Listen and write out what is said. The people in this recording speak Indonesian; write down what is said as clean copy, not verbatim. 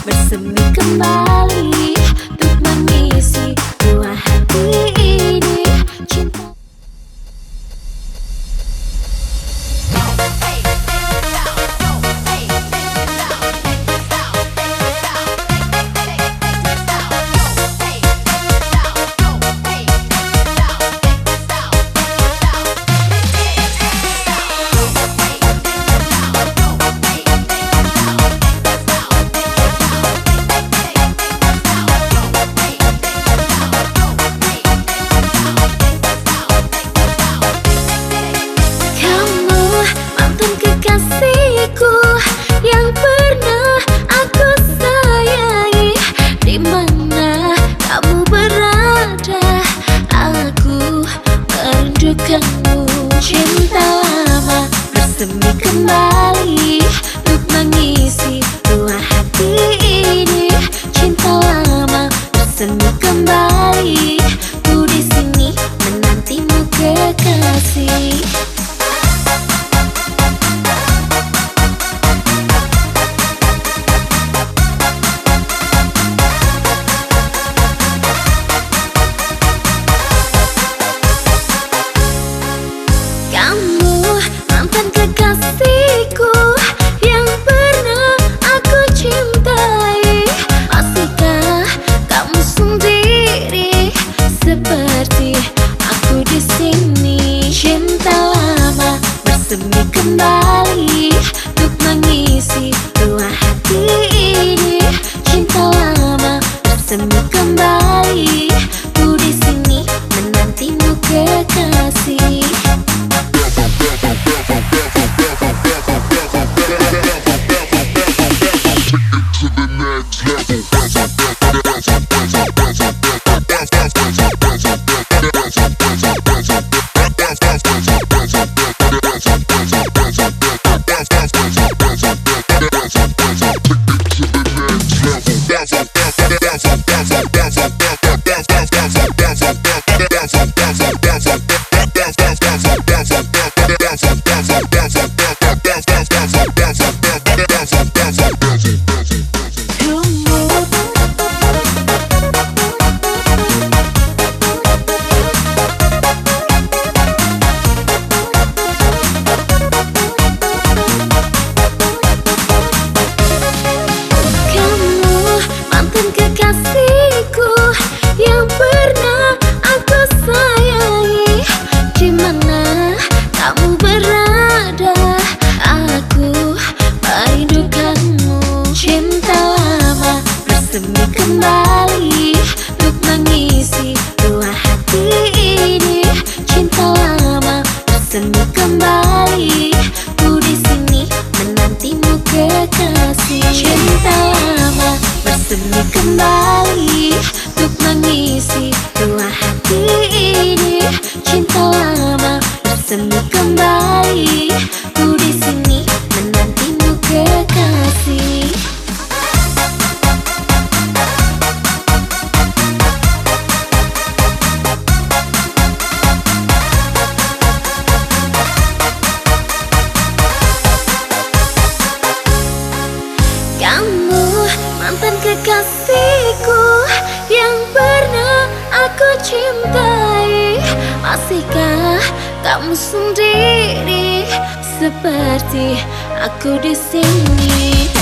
bersemi kembali untuk mengisi dua hati ini. Cinta kekasihku yang pernah aku sayangi, di mana kamu berada, aku merindukanmu. Cinta lama bersemi kembali untuk mengisi dua hati ini. Cinta lama bersemi kembali, ku di sini menantimu kekasih. Kekasihku yang pernah aku cintai, masihkah kamu sendiri seperti aku di sini? Cinta lama bersemi kembali untuk mengisi dua hati ini. Cinta lama bersemi kembali, ku di sini menantimu kekasih. Kekasihku yang pernah aku sayangi, di mana kamu berada, aku merindukanmu. Cinta lama bersemi kembali untuk mengisi dua hati ini. Cinta lama bersemi kembali, ku di sini menantimu kekasih. Cinta lama bersemi kembali untuk mengisi dua hati ini. Cinta lama bersemi kembali, ku di sini menantimu kekasih. Kamu mantan kekasihku yang pernah aku cintai, masihkah kamu sendiri seperti aku di sini?